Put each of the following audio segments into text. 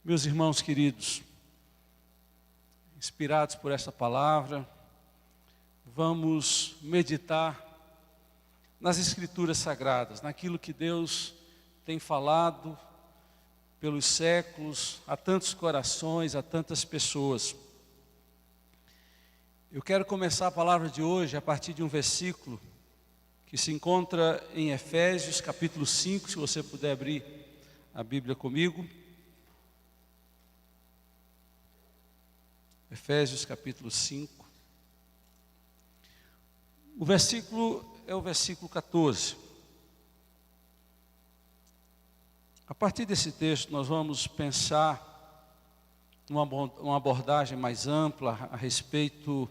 Meus irmãos queridos, inspirados por essa palavra, vamos meditar nas Escrituras Sagradas, naquilo que Deus tem falado pelos séculos, a tantos corações, a tantas pessoas. Eu quero começar a palavra de hoje a partir de um versículo que se encontra em Efésios, capítulo 5, se você puder abrir a Bíblia comigo. Efésios capítulo 5. O versículo é o versículo 14. A partir desse texto nós vamos pensar uma abordagem mais ampla a respeito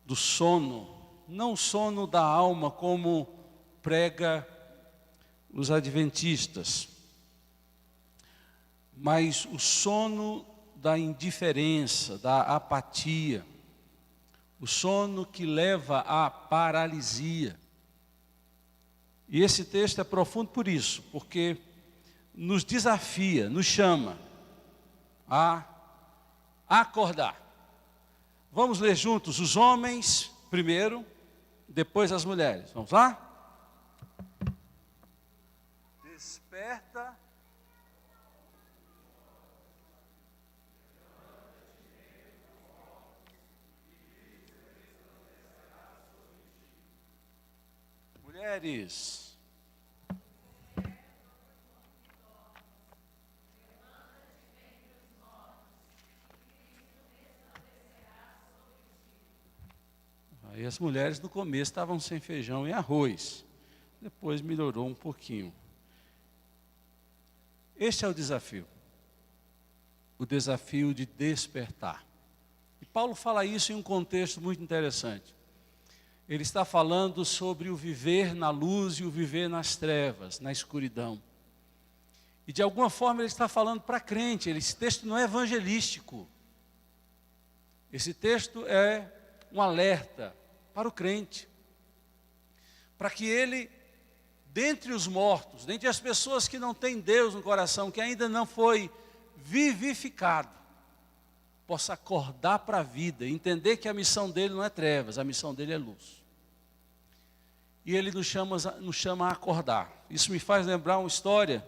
do sono, não o sono da alma como prega os adventistas, mas o sono da indiferença, da apatia, o sono que leva à paralisia. E esse texto é profundo por isso, porque nos desafia, nos chama a acordar. Vamos ler juntos os homens primeiro, depois as mulheres. Vamos lá? Desperta. Mulheres. Aí as mulheres no começo estavam sem feijão e arroz. Depois melhorou um pouquinho. Este é o desafio. O desafio de despertar. E Paulo fala isso em um contexto muito interessante. Ele está falando sobre o viver na luz e o viver nas trevas, na escuridão. E de alguma forma ele está falando para crente. Esse texto não é evangelístico. Esse texto é um alerta para o crente. Para que ele, dentre os mortos, dentre as pessoas que não têm Deus no coração, que ainda não foi vivificado, possa acordar para a vida, entender que a missão dele não é trevas, a missão dele é luz. E ele nos chama a acordar. Isso me faz lembrar uma história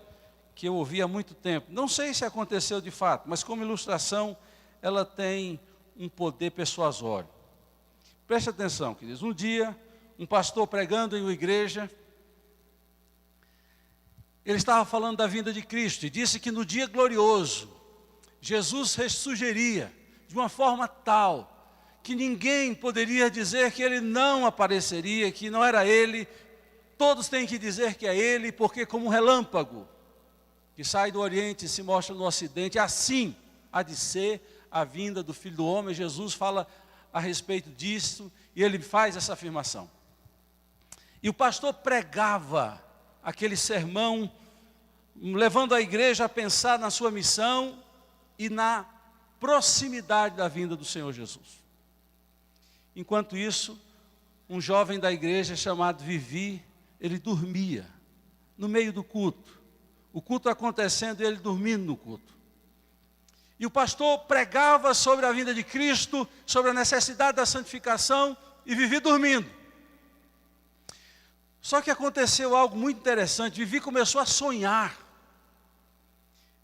que eu ouvi há muito tempo. Não sei se aconteceu de fato, mas como ilustração, ela tem um poder persuasório. Preste atenção, queridos. Um dia, um pastor pregando em uma igreja, ele estava falando da vinda de Cristo e disse que no dia glorioso, Jesus ressurgiria de uma forma tal que ninguém poderia dizer que ele não apareceria, que não era ele. Todos têm que dizer que é ele, porque como um relâmpago que sai do Oriente e se mostra no Ocidente, assim há de ser a vinda do Filho do Homem. Jesus fala a respeito disso e ele faz essa afirmação. E o pastor pregava aquele sermão, levando a igreja a pensar na sua missão e na proximidade da vinda do Senhor Jesus. Enquanto isso, um jovem da igreja chamado Vivi, ele dormia no meio do culto. O culto acontecendo e ele dormindo no culto. E o pastor pregava sobre a vinda de Cristo, sobre a necessidade da santificação, e Vivi dormindo. Só que aconteceu algo muito interessante. Vivi começou a sonhar.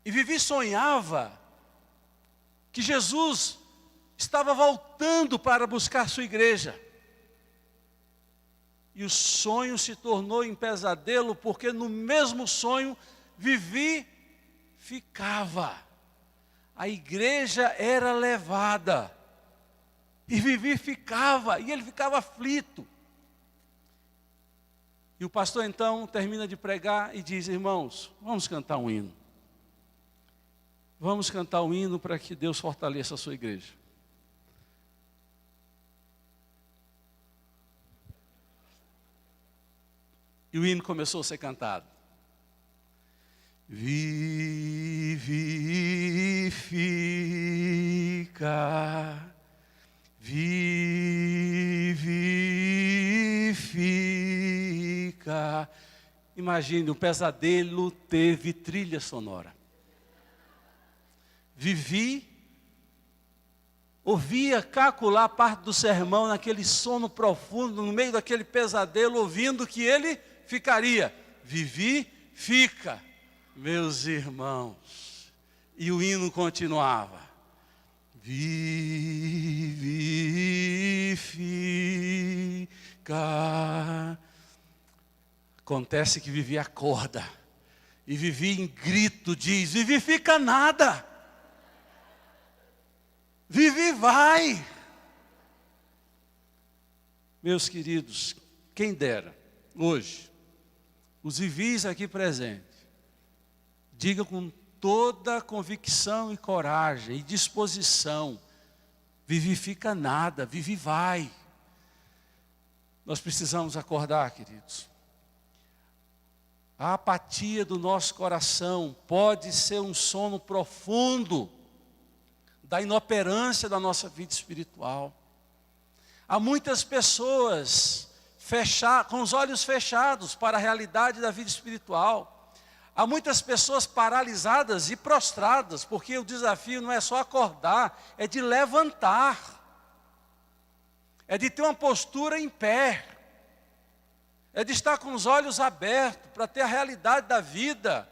E Vivi sonhava que Jesus estava voltando para buscar sua igreja. E o sonho se tornou em pesadelo, porque no mesmo sonho, Vivi ficava. A igreja era levada. E Vivi ficava, e ele ficava aflito. E o pastor então termina de pregar e diz: irmãos, vamos cantar um hino. Vamos cantar um hino para que Deus fortaleça a sua igreja. E o hino começou a ser cantado. Vivifica, vivifica. Imagine, o pesadelo teve trilha sonora. Vivi, ouvia calcular parte do sermão naquele sono profundo, no meio daquele pesadelo, ouvindo que ele ficaria. Vivi, fica, meus irmãos. E o hino continuava. Vivifica. Acontece que Vivi acorda. E Vivi em grito diz, vivifica nada. Vivi vai. Meus queridos, quem dera, hoje, os Vivis aqui presentes, diga com toda a convicção e coragem e disposição, vivifica nada, Vivi vai. Nós precisamos acordar, queridos. A apatia do nosso coração pode ser um sono profundo da inoperância da nossa vida espiritual. Há muitas pessoas com os olhos fechados para a realidade da vida espiritual. Há muitas pessoas paralisadas e prostradas, porque o desafio não é só acordar, é de levantar. É de ter uma postura em pé. É de estar com os olhos abertos para ter a realidade da vida,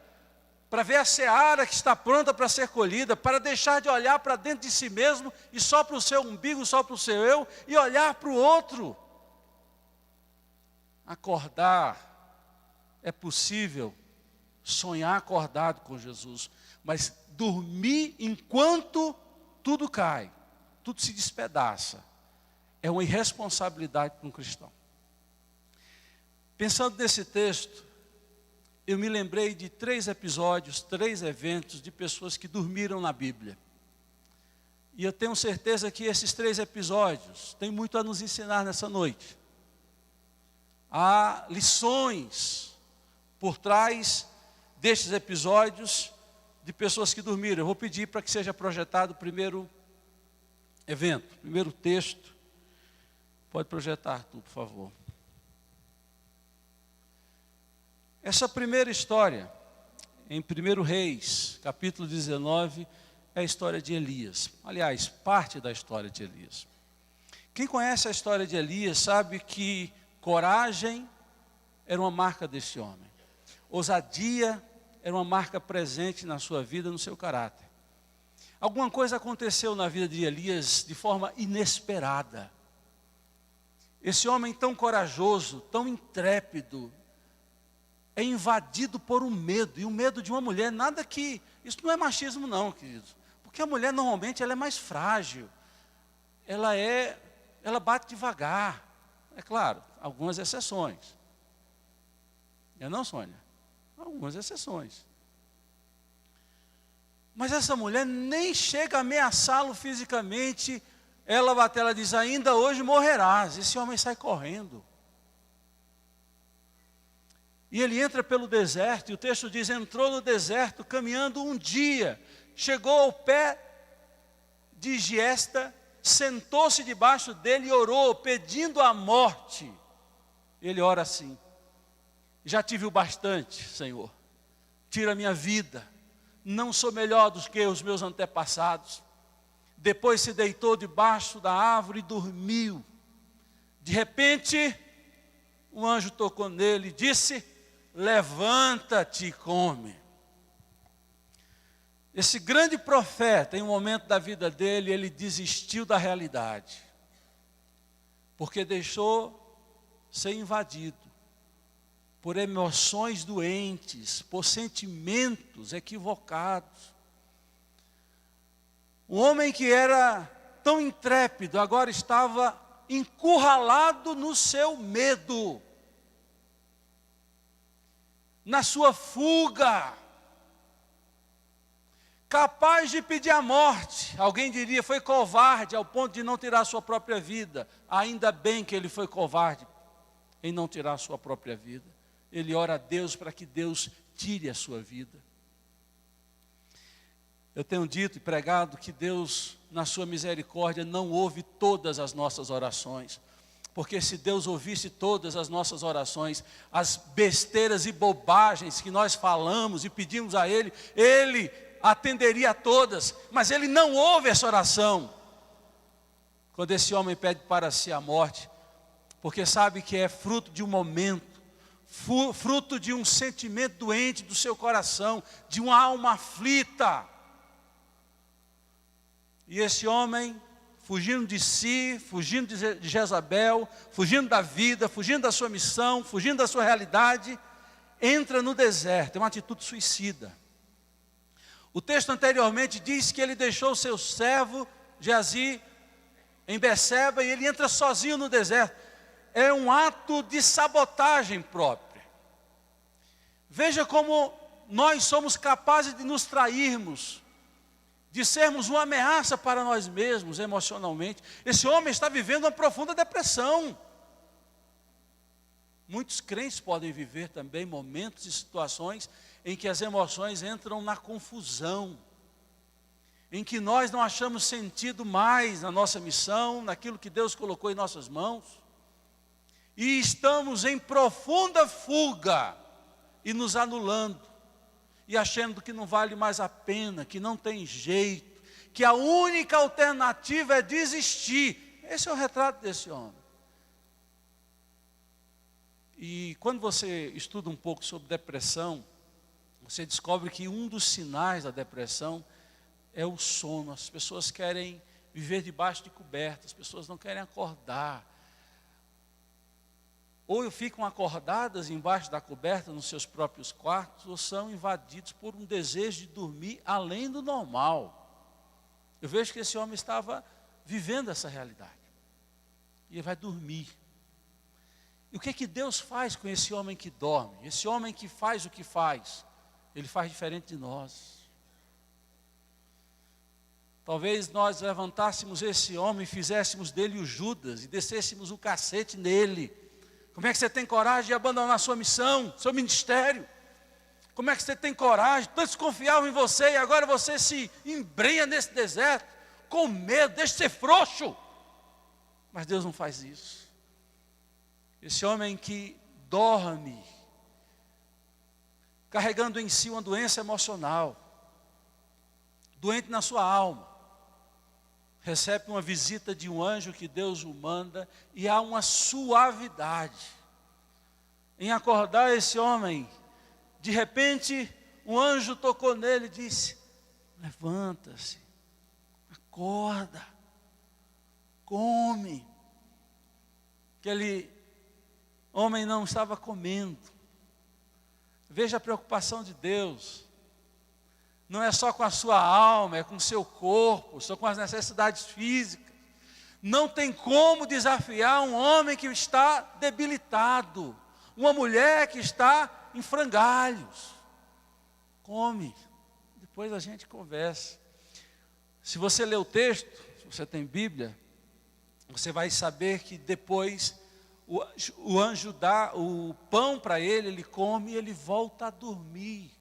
para ver a seara que está pronta para ser colhida, para deixar de olhar para dentro de si mesmo e só para o seu umbigo, só para o seu eu, e olhar para o outro. Acordar é possível, sonhar acordado com Jesus, mas dormir enquanto tudo cai, tudo se despedaça, é uma irresponsabilidade para um cristão. Pensando nesse texto, eu me lembrei de 3 episódios, 3 eventos de pessoas que dormiram na Bíblia. E eu tenho certeza que esses 3 episódios têm muito a nos ensinar nessa noite. Há lições por trás destes episódios de pessoas que dormiram. Eu vou pedir para que seja projetado o primeiro evento, o primeiro texto. Pode projetar tudo, por favor. Essa primeira história, em 1 Reis, capítulo 19, é a história de Elias. Aliás, parte da história de Elias. Quem conhece a história de Elias sabe que coragem era uma marca desse homem. Ousadia era uma marca presente na sua vida, no seu caráter. Alguma coisa aconteceu na vida de Elias de forma inesperada. Esse homem tão corajoso, tão intrépido, é invadido por um medo, e o medo de uma mulher, isso não é machismo não, queridos, porque a mulher normalmente ela é mais frágil, ela bate devagar, é claro, algumas exceções, não, Sônia? Algumas exceções, mas essa mulher nem chega a ameaçá-lo fisicamente, ela diz, ainda hoje morrerás, esse homem sai correndo. E ele entra pelo deserto, e o texto diz, entrou no deserto, caminhando um dia, chegou ao pé de Giesta, sentou-se debaixo dele e orou, pedindo a morte. Ele ora assim, já tive o bastante, Senhor, tira a minha vida, não sou melhor do que os meus antepassados. Depois se deitou debaixo da árvore e dormiu. De repente, um anjo tocou nele e disse, levanta-te e come. Esse grande profeta, em um momento da vida dele, ele desistiu da realidade, porque deixou ser invadido por emoções doentes, por sentimentos equivocados. Um homem que era tão intrépido, agora estava encurralado no seu medo, na sua fuga, capaz de pedir a morte. Alguém diria, foi covarde ao ponto de não tirar a sua própria vida. Ainda bem que ele foi covarde em não tirar a sua própria vida. Ele ora a Deus para que Deus tire a sua vida. Eu tenho dito e pregado que Deus, na sua misericórdia, não ouve todas as nossas orações. Porque se Deus ouvisse todas as nossas orações, as besteiras e bobagens que nós falamos e pedimos a Ele atenderia a todas, mas ele não ouve essa oração. Quando esse homem pede para si a morte, porque sabe que é fruto de um momento, fruto de um sentimento doente do seu coração, de uma alma aflita. E esse homem, fugindo de si, fugindo de Jezabel, fugindo da vida, fugindo da sua missão, fugindo da sua realidade, entra no deserto. É uma atitude suicida. O texto anteriormente diz que ele deixou o seu servo Geazi em Beceba e ele entra sozinho no deserto. É um ato de sabotagem própria. Veja como nós somos capazes de nos trairmos, de sermos uma ameaça para nós mesmos emocionalmente. Esse homem está vivendo uma profunda depressão. Muitos crentes podem viver também momentos e situações em que as emoções entram na confusão, em que nós não achamos sentido mais na nossa missão, naquilo que Deus colocou em nossas mãos, e estamos em profunda fuga e nos anulando, e achando que não vale mais a pena, que não tem jeito, que a única alternativa é desistir. Esse é o retrato desse homem. E quando você estuda um pouco sobre depressão, você descobre que um dos sinais da depressão é o sono. As pessoas querem viver debaixo de cobertas, as pessoas não querem acordar. Ou ficam acordadas embaixo da coberta nos seus próprios quartos, ou são invadidos por um desejo de dormir além do normal. Eu vejo que esse homem estava vivendo essa realidade. E ele vai dormir. E o que Deus faz com esse homem que dorme? Esse homem que faz o que faz, ele faz diferente de nós. Talvez nós levantássemos esse homem, fizéssemos dele o Judas e descêssemos o cacete nele. Como é que você tem coragem de abandonar sua missão, seu ministério? Como é que você tem coragem? Tantos confiavam em você e agora você se embrenha nesse deserto, com medo, deixa de ser frouxo. Mas Deus não faz isso. Esse homem que dorme, carregando em si uma doença emocional, doente na sua alma, recebe uma visita de um anjo que Deus o manda, e há uma suavidade em acordar esse homem. De repente, um anjo tocou nele e disse: levanta-se, acorda, come. Aquele homem não estava comendo. Veja a preocupação de Deus. Não é só com a sua alma, é com o seu corpo, só com as necessidades físicas. Não tem como desafiar um homem que está debilitado, uma mulher que está em frangalhos. Come, depois a gente conversa. Se você ler o texto, se você tem Bíblia, você vai saber que depois o anjo dá o pão para ele, ele come e ele volta a dormir.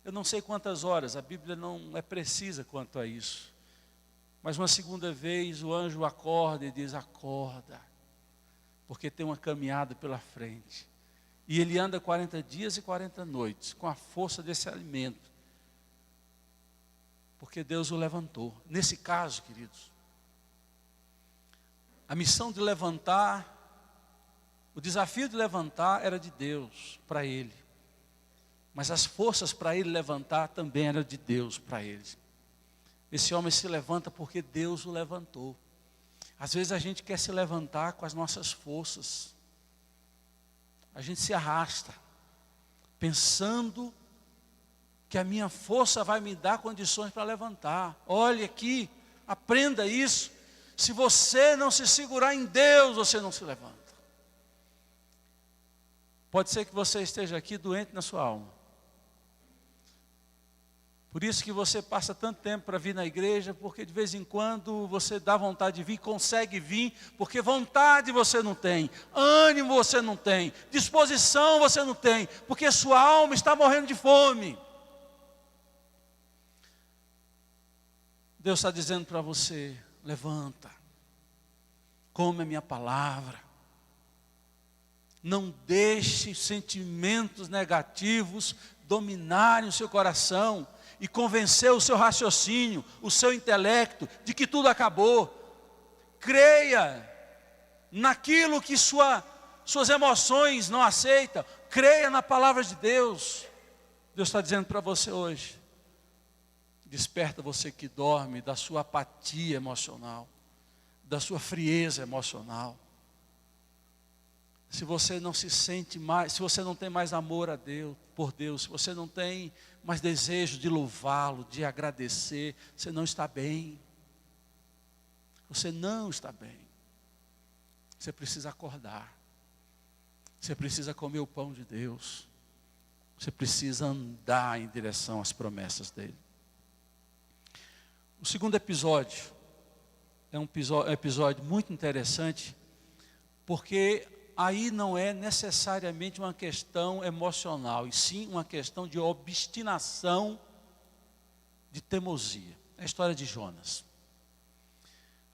Eu não sei quantas horas, a Bíblia não é precisa quanto a isso. Mas uma segunda vez o anjo acorda e diz: acorda, porque tem uma caminhada pela frente. E ele anda 40 dias e 40 noites, com a força desse alimento. Porque Deus o levantou. Nesse caso, queridos, a missão de levantar, o desafio de levantar era de Deus para ele. Mas as forças para ele levantar também eram de Deus para ele. Esse homem se levanta porque Deus o levantou. Às vezes a gente quer se levantar com as nossas forças. A gente se arrasta, pensando que a minha força vai me dar condições para levantar. Olhe aqui, aprenda isso. Se você não se segurar em Deus, você não se levanta. Pode ser que você esteja aqui doente na sua alma. Por isso que você passa tanto tempo para vir na igreja, porque de vez em quando você dá vontade de vir, consegue vir, porque vontade você não tem, ânimo você não tem, disposição você não tem, porque sua alma está morrendo de fome. Deus está dizendo para você: levanta, come a minha palavra, não deixe sentimentos negativos dominarem o seu coração. e convencer o seu raciocínio, o seu intelecto, de que tudo acabou. Creia naquilo que suas emoções não aceitam. Creia na palavra de Deus. Deus está dizendo para você hoje: desperta você que dorme da sua apatia emocional, da sua frieza emocional. Se você não se sente mais, se você não tem mais amor a Deus, por Deus, se você não tem mais desejo de louvá-lo, de agradecer, você não está bem. Você não está bem. Você precisa acordar. Você precisa comer o pão de Deus. Você precisa andar em direção às promessas dele. O segundo episódio é um episódio muito interessante, porque aí não é necessariamente uma questão emocional, e sim uma questão de obstinação, de teimosia. É a história de Jonas.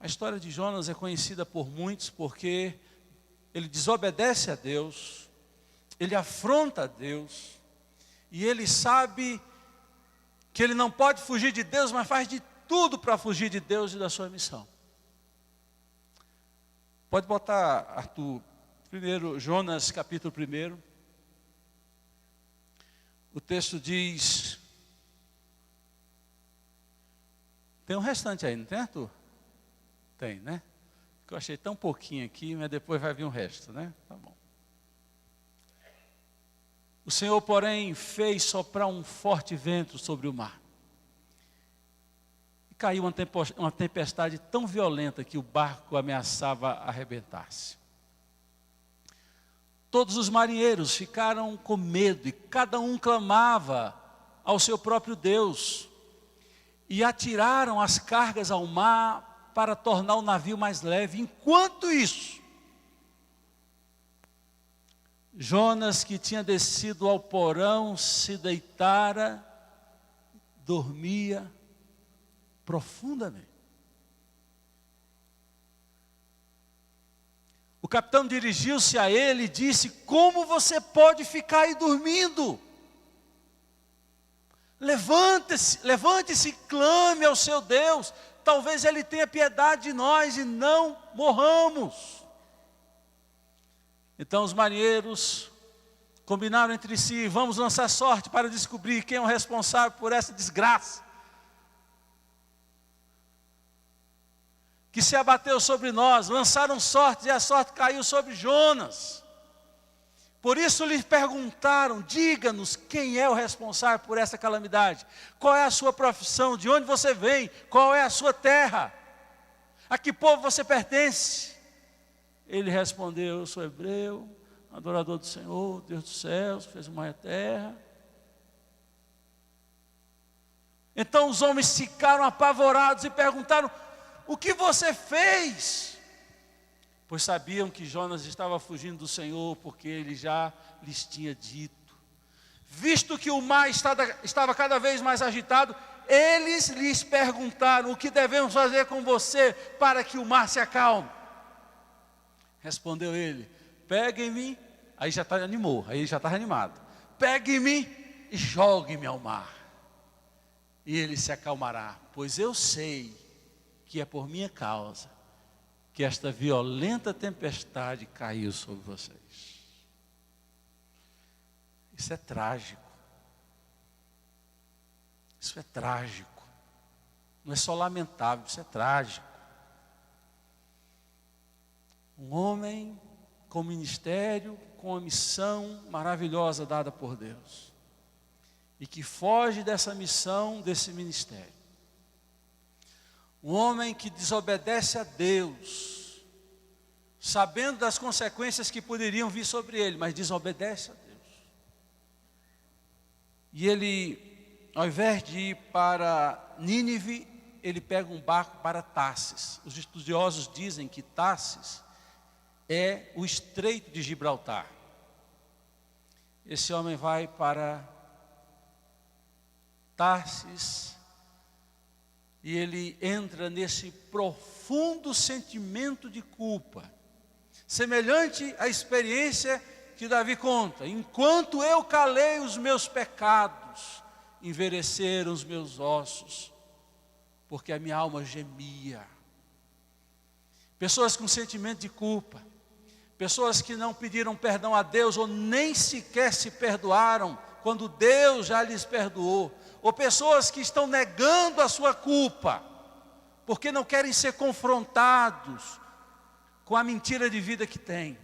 A história de Jonas é conhecida por muitos porque ele desobedece a Deus, ele afronta a Deus, e ele sabe que ele não pode fugir de Deus, mas faz de tudo para fugir de Deus e da sua missão. Pode botar, Arthur, primeiro Jonas capítulo 1. O texto diz, tem um restante aí, não tem, Arthur? Tem, né? Que eu achei tão pouquinho aqui, mas depois vai vir o resto, né? Tá bom. O Senhor, porém, fez soprar um forte vento sobre o mar. E caiu uma tempestade tão violenta que o barco ameaçava arrebentar-se. Todos os marinheiros ficaram com medo e cada um clamava ao seu próprio Deus. E atiraram as cargas ao mar para tornar o navio mais leve. Enquanto isso, Jonas, que tinha descido ao porão, se deitara, dormia profundamente. O capitão dirigiu-se a ele e disse: como você pode ficar aí dormindo? Levante-se e clame ao seu Deus. Talvez Ele tenha piedade de nós e não morramos. Então os marinheiros combinaram entre si: vamos lançar sorte para descobrir quem é o responsável por essa desgraça que se abateu sobre nós. Lançaram sorte e a sorte caiu sobre Jonas. Por isso lhe perguntaram: diga-nos quem é o responsável por essa calamidade. Qual é a sua profissão? De onde você vem? Qual é a sua terra? A que povo você pertence? Ele respondeu: eu sou hebreu, adorador do Senhor, Deus dos céus, fez o mar e a terra. Então os homens ficaram apavorados e perguntaram: o que você fez? Pois sabiam que Jonas estava fugindo do Senhor, porque ele já lhes tinha dito. Visto que o mar estava cada vez mais agitado, eles lhes perguntaram: o que devemos fazer com você para que o mar se acalme? Respondeu ele: peguem-me. Aí já animou, aí já estava animado. Peguem-me e joguem-me ao mar, e ele se acalmará, pois eu sei que é por minha causa que esta violenta tempestade caiu sobre vocês. Isso é trágico. Isso é trágico. Não é só lamentável, isso é trágico. Um homem com ministério, com uma missão maravilhosa dada por Deus, e que foge dessa missão, desse ministério. Um homem que desobedece a Deus, sabendo das consequências que poderiam vir sobre ele, mas desobedece a Deus. E ele, ao invés de ir para Nínive, ele pega um barco para Tarsis. Os estudiosos dizem que Tarsis é o Estreito de Gibraltar. Esse homem vai para Tarsis e ele entra nesse profundo sentimento de culpa, semelhante à experiência que Davi conta: enquanto eu calei os meus pecados, envelheceram os meus ossos, porque a minha alma gemia. Pessoas com sentimento de culpa, pessoas que não pediram perdão a Deus, ou nem sequer se perdoaram, quando Deus já lhes perdoou, ou pessoas que estão negando a sua culpa, porque não querem ser confrontados com a mentira de vida que têm.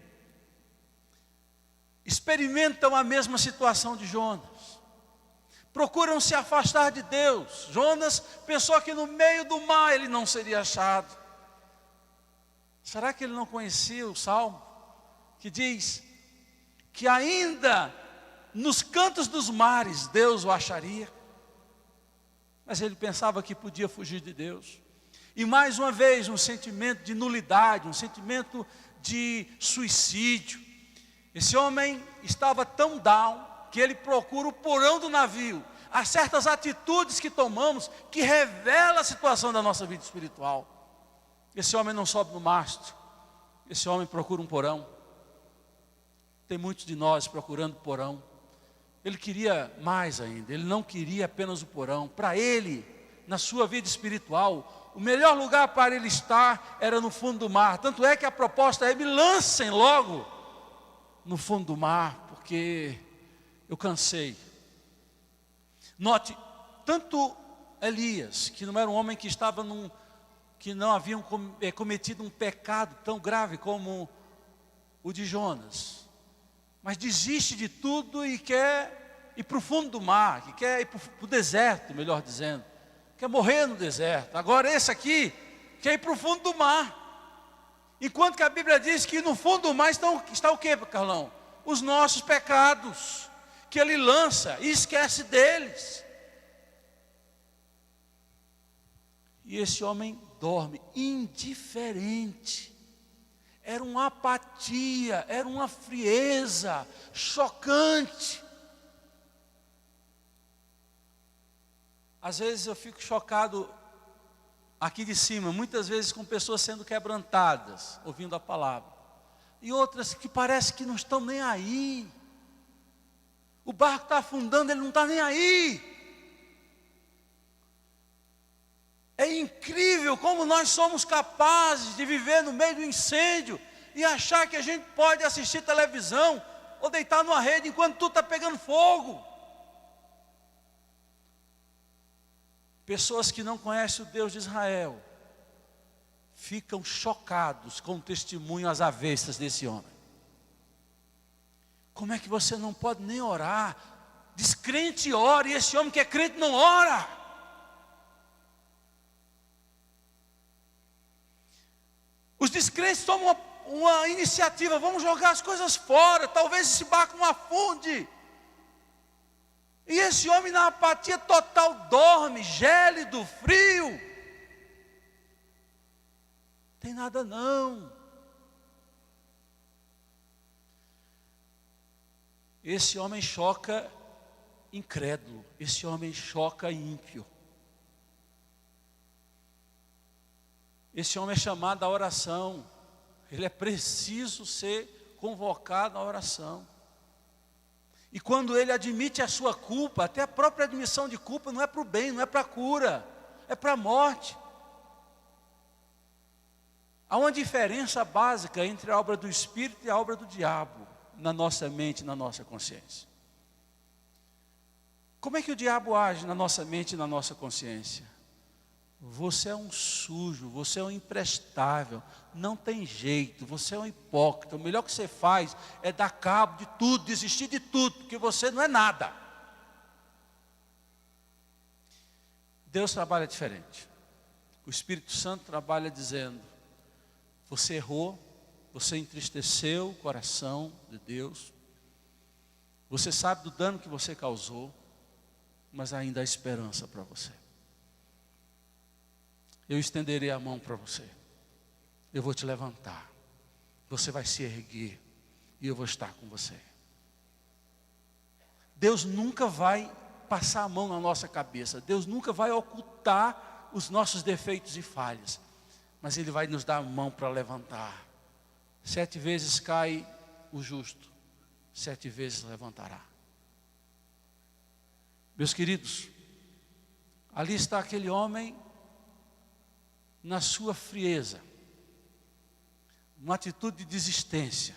Experimentam a mesma situação de Jonas, procuram se afastar de Deus. Jonas pensou que no meio do mar ele não seria achado. Será que ele não conhecia o Salmo, que diz que ainda nos cantos dos mares Deus o acharia? Mas ele pensava que podia fugir de Deus. E mais uma vez um sentimento de nulidade, um sentimento de suicídio. Esse homem estava tão down que ele procura o porão do navio. Há certas atitudes que tomamos que revelam a situação da nossa vida espiritual. Esse homem não sobe no mastro, esse homem procura um porão. Tem muitos de nós procurando porão. Ele queria mais ainda, ele não queria apenas o porão. Para ele, na sua vida espiritual, o melhor lugar para ele estar era no fundo do mar. Tanto é que a proposta é: me lancem logo no fundo do mar, porque eu cansei. Note, tanto Elias, que não era um homem que estava que não haviam cometido um pecado tão grave como o de Jonas, mas desiste de tudo e quer ir para o fundo do mar, que quer ir para o deserto, melhor dizendo, quer morrer no deserto. Agora esse aqui quer ir para o fundo do mar, enquanto que a Bíblia diz que no fundo do mar está o que, Carlão? Os nossos pecados, que ele lança e esquece deles. E esse homem dorme indiferente. Era uma apatia, era uma frieza chocante. Às vezes eu fico chocado aqui de cima, muitas vezes com pessoas sendo quebrantadas, ouvindo a palavra. E outras que parece que não estão nem aí. O barco está afundando, ele não está nem aí. É incrível como nós somos capazes de viver no meio do incêndio e achar que a gente pode assistir televisão ou deitar numa rede enquanto tudo está pegando fogo. Pessoas que não conhecem o Deus de Israel ficam chocados com o testemunho às avessas desse homem. Como é que você não pode nem orar? Descrente ora, e esse homem que é crente não ora. Os descrentes tomam uma iniciativa: vamos jogar as coisas fora, talvez esse barco não afunde. E esse homem, na apatia total, dorme, gélido, frio. Tem nada não. Esse homem choca incrédulo, esse homem choca ímpio. Esse homem é chamado à oração, ele é preciso ser convocado à oração. E quando ele admite a sua culpa, até a própria admissão de culpa não é para o bem, não é para a cura, é para a morte. Há uma diferença básica entre a obra do Espírito e a obra do diabo na nossa mente e na nossa consciência. Como é que o diabo age na nossa mente e na nossa consciência? Você é um sujo, você é um imprestável, não tem jeito, você é um hipócrita. O melhor que você faz é dar cabo de tudo, desistir de tudo, porque você não é nada. Deus trabalha diferente. O Espírito Santo trabalha dizendo: você errou, você entristeceu o coração de Deus, você sabe do dano que você causou, mas ainda há esperança para você. Eu estenderei a mão para você, eu vou te levantar, você vai se erguer e eu vou estar com você. Deus nunca vai passar a mão na nossa cabeça, Deus nunca vai ocultar os nossos defeitos e falhas, mas Ele vai nos dar a mão para levantar. 7 vezes cai o justo, 7 vezes levantará. Meus queridos, ali está aquele homem na sua frieza, uma atitude de desistência,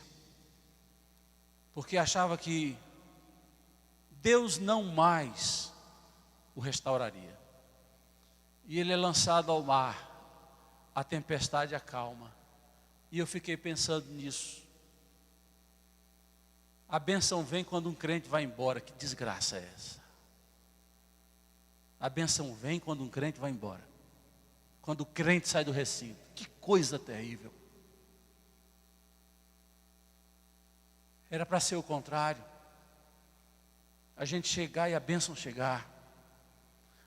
porque achava que Deus não mais o restauraria. E ele é lançado ao mar, a tempestade acalma. E eu fiquei pensando nisso. A bênção vem quando um crente vai embora. Que desgraça é essa? A bênção vem quando um crente vai embora. Quando o crente sai do recinto. Que coisa terrível. Era para ser o contrário. A gente chegar e a bênção chegar.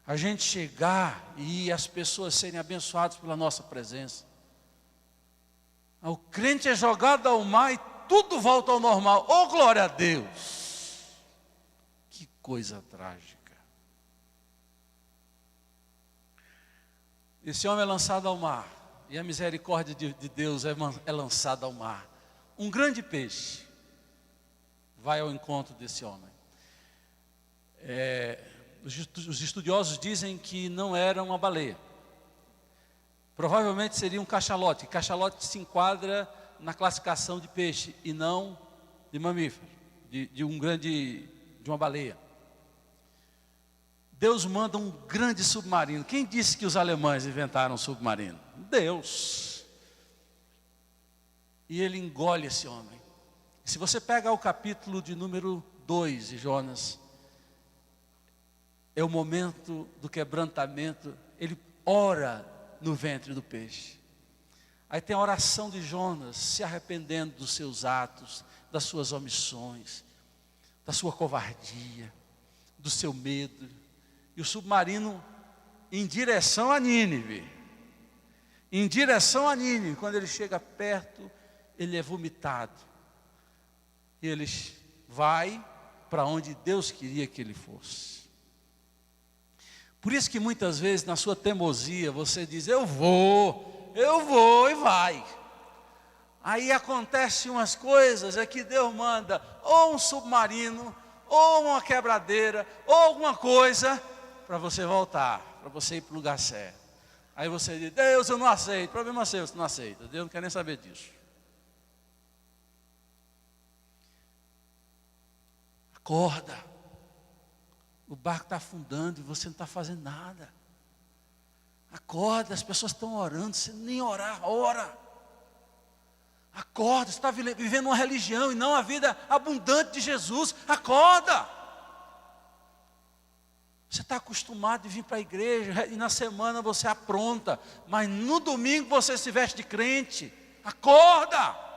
A gente chegar e as pessoas serem abençoadas pela nossa presença. O crente é jogado ao mar e tudo volta ao normal. Oh, glória a Deus! Que coisa trágica. Esse homem é lançado ao mar. E a misericórdia de Deus é lançada ao mar. Um grande peixe vai ao encontro desse homem. Os estudiosos dizem que não era uma baleia. Provavelmente seria um cachalote. Cachalote se enquadra na classificação de peixe e não de mamífero, de uma baleia. Deus manda um grande submarino. Quem disse que os alemães inventaram o submarino? Deus. E ele engole esse homem. Se você pega o capítulo de número 2 de Jonas, é o momento do quebrantamento. Ele ora no ventre do peixe. Aí tem a oração de Jonas, se arrependendo dos seus atos, das suas omissões, da sua covardia, do seu medo. E o submarino em direção a Nínive. Em direção a Nínive, quando ele chega perto, ele é vomitado. E ele vai para onde Deus queria que ele fosse. Por isso que muitas vezes na sua teimosia você diz, eu vou e vai. Aí acontecem umas coisas, é que Deus manda ou um submarino, ou uma quebradeira, ou alguma coisa para você voltar, para você ir para o lugar certo. Aí você diz, Deus, eu não aceito. Problema seu, você não aceita. Deus não quer nem saber disso. Acorda. O barco está afundando e você não está fazendo nada. Acorda, as pessoas estão orando, você nem orar, ora. Acorda, você está vivendo uma religião e não a vida abundante de Jesus. Acorda. Você está acostumado a vir para a igreja e na semana você apronta, mas no domingo você se veste de crente. Acorda.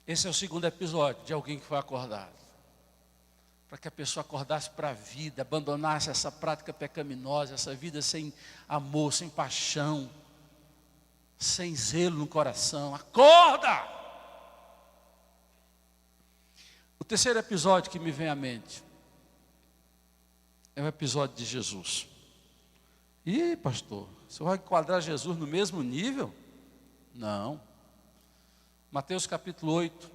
Esse é o segundo episódio de alguém que foi acordado. Para que a pessoa acordasse para a vida, abandonasse essa prática pecaminosa, essa vida sem amor, sem paixão, sem zelo no coração. Acorda! O terceiro episódio que me vem à mente é o episódio de Jesus. Ih, pastor, você vai enquadrar Jesus no mesmo nível? Não. Mateus capítulo 8,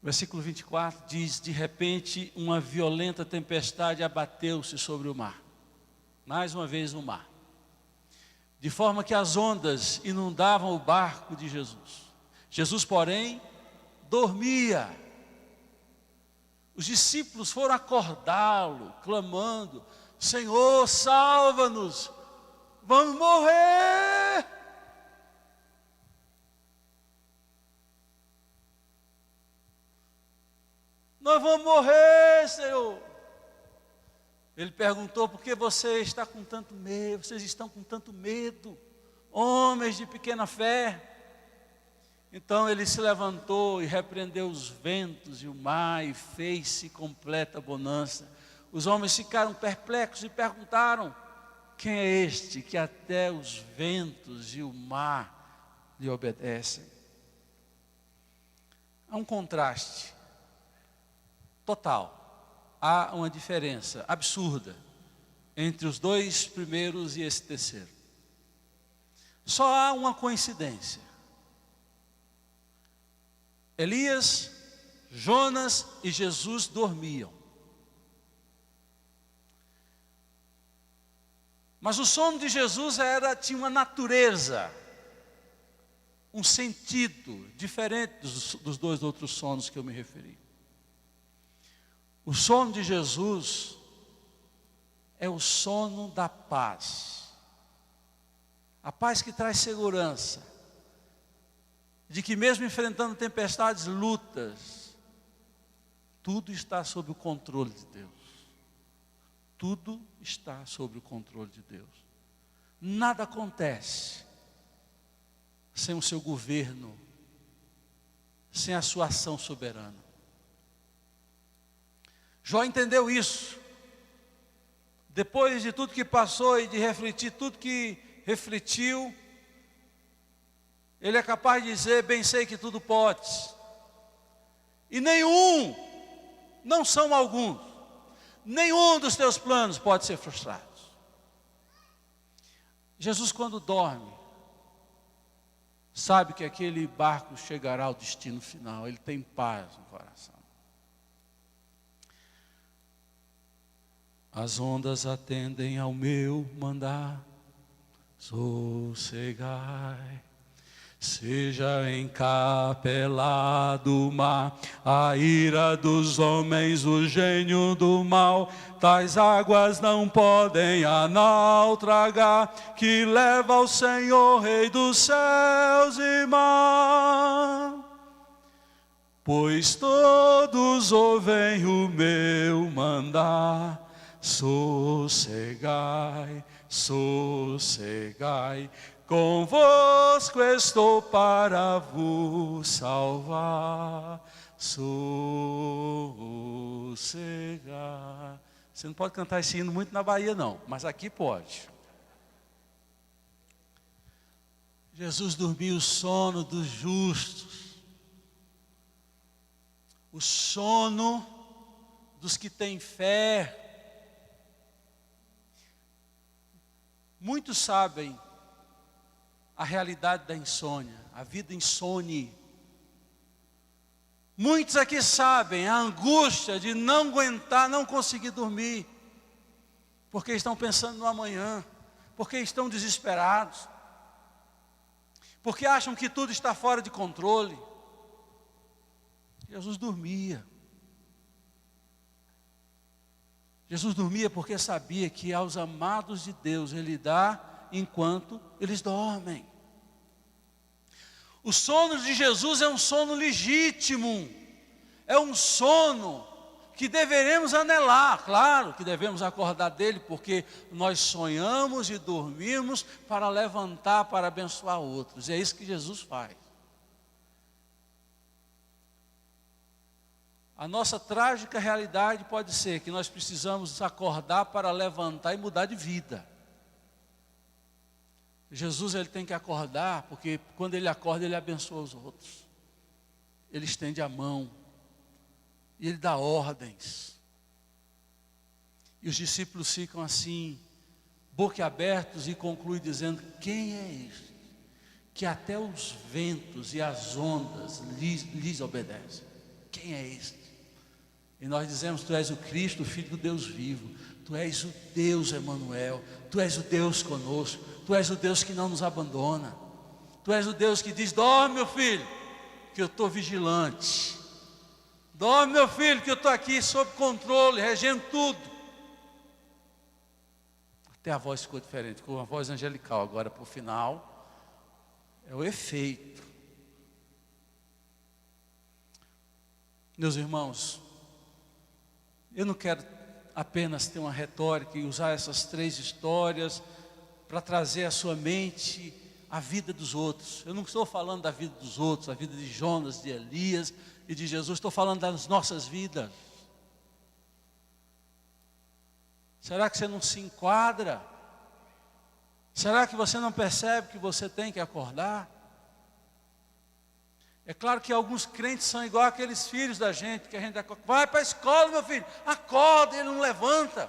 versículo 24, diz, de repente uma violenta tempestade abateu-se sobre o mar. Mais uma vez o mar. De forma que as ondas inundavam o barco de Jesus. Jesus, porém, dormia. Os discípulos foram acordá-lo, clamando, Senhor, salva-nos, vamos morrer. Nós vamos morrer, Senhor. Ele perguntou, por que você está com tanto medo? Vocês estão com tanto medo, homens de pequena fé. Então ele se levantou e repreendeu os ventos e o mar e fez-se completa bonança. Os homens ficaram perplexos e perguntaram, quem é este que até os ventos e o mar lhe obedecem? Há um contraste total. Há uma diferença absurda entre os dois primeiros e esse terceiro. Só há uma coincidência. Elias, Jonas e Jesus dormiam. Mas o sono de Jesus tinha uma natureza, um sentido diferente dos dois outros sonos que eu me referi. O sono de Jesus é o sono da paz. A paz que traz segurança, de que mesmo enfrentando tempestades, lutas, tudo está sob o controle de Deus. Tudo está sob o controle de Deus. Nada acontece sem o seu governo, sem a sua ação soberana. Jó entendeu isso. Depois de tudo que passou e de refletir tudo que refletiu, ele é capaz de dizer: bem sei que tudo podes. E não são alguns, nenhum dos teus planos pode ser frustrado. Jesus, quando dorme, sabe que aquele barco chegará ao destino final. Ele tem paz no coração. As ondas atendem ao meu mandar, sossegai. Seja encapelado o mar, a ira dos homens, o gênio do mal, tais águas não podem a naufragar, que leva ao Senhor, Rei dos céus e mar. Pois todos ouvem o meu mandar, sossegai, sossegai. Convosco estou para vos salvar, sossegar. Você não pode cantar esse hino muito na Bahia não, mas aqui pode. Jesus dormiu o sono dos justos, o sono dos que têm fé. Muitos sabem a realidade da insônia, a vida insone. Muitos aqui sabem a angústia de não aguentar, não conseguir dormir, porque estão pensando no amanhã, porque estão desesperados, porque acham que tudo está fora de controle. Jesus dormia. Jesus dormia porque sabia que aos amados de Deus Ele dá enquanto eles dormem. O sono de Jesus é um sono legítimo, é um sono que deveremos anelar. Claro que devemos acordar dele, porque nós sonhamos e dormimos para levantar, para abençoar outros, e é isso que Jesus faz. A nossa trágica realidade pode ser que nós precisamos acordar para levantar e mudar de vida. Jesus, ele tem que acordar, porque quando ele acorda, ele abençoa os outros. Ele estende a mão, e ele dá ordens. E os discípulos ficam assim, boquiabertos, e conclui dizendo: quem é este, que até os ventos e as ondas lhes obedecem? Quem é este? E nós dizemos: tu és o Cristo, o Filho do Deus vivo. Tu és o Deus Emanuel. Tu és o Deus conosco. Tu és o Deus que não nos abandona. Tu és o Deus que diz: dorme, meu filho, que eu estou vigilante. Dorme, meu filho, que eu estou aqui sob controle, regendo tudo. Até a voz ficou diferente, ficou uma voz angelical. Agora, para o final, é o efeito. Meus irmãos, eu não quero apenas ter uma retórica e usar essas 3 histórias para trazer à sua mente a vida dos outros. Eu não estou falando da vida dos outros, a vida de Jonas, de Elias e de Jesus. Estou falando das nossas vidas. Será que você não se enquadra? Será que você não percebe que você tem que acordar? É claro que alguns crentes são igual aqueles filhos da gente, que a gente vai para a escola, meu filho, acorda, ele não levanta.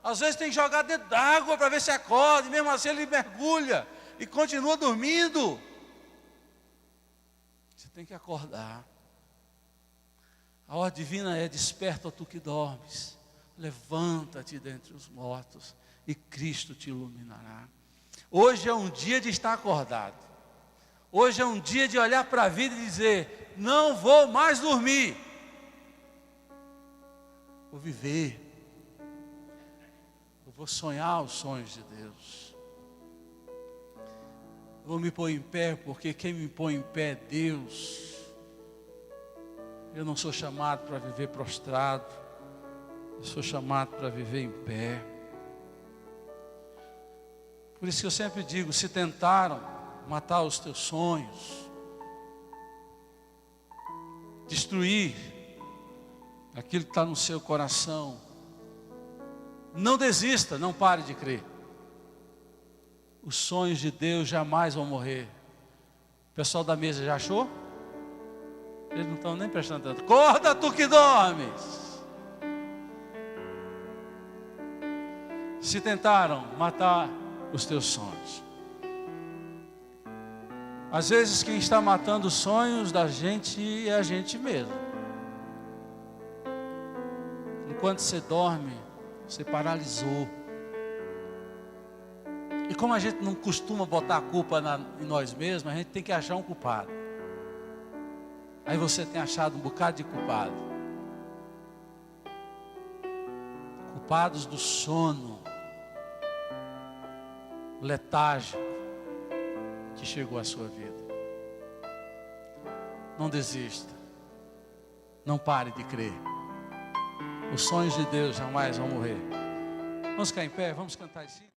Às vezes tem que jogar dentro d'água para ver se acorda, e mesmo assim ele mergulha e continua dormindo. Você tem que acordar. A ordem divina é: desperta, ó tu que dormes, levanta-te dentre os mortos e Cristo te iluminará. Hoje é um dia de estar acordado. Hoje é um dia de olhar para a vida e dizer: não vou mais dormir, vou viver, eu vou sonhar os sonhos de Deus. Vou me pôr em pé, porque quem me põe em pé é Deus. Eu não sou chamado para viver prostrado, eu sou chamado para viver em pé. Por isso que eu sempre digo: se tentaram matar os teus sonhos, destruir aquilo que está no seu coração, não desista, não pare de crer. Os sonhos de Deus jamais vão morrer. O pessoal da mesa já achou? Eles não estão nem prestando atenção. Acorda, tu que dormes. Se tentaram matar os teus sonhos. Às vezes quem está matando os sonhos da gente é a gente mesmo. Enquanto você dorme, você paralisou. E como a gente não costuma botar a culpa em nós mesmos, a gente tem que achar um culpado. Aí você tem achado um bocado de culpado. Culpados do sono letárgico que chegou à sua vida. Não desista. Não pare de crer. Os sonhos de Deus jamais vão morrer. Vamos ficar em pé, vamos cantar assim.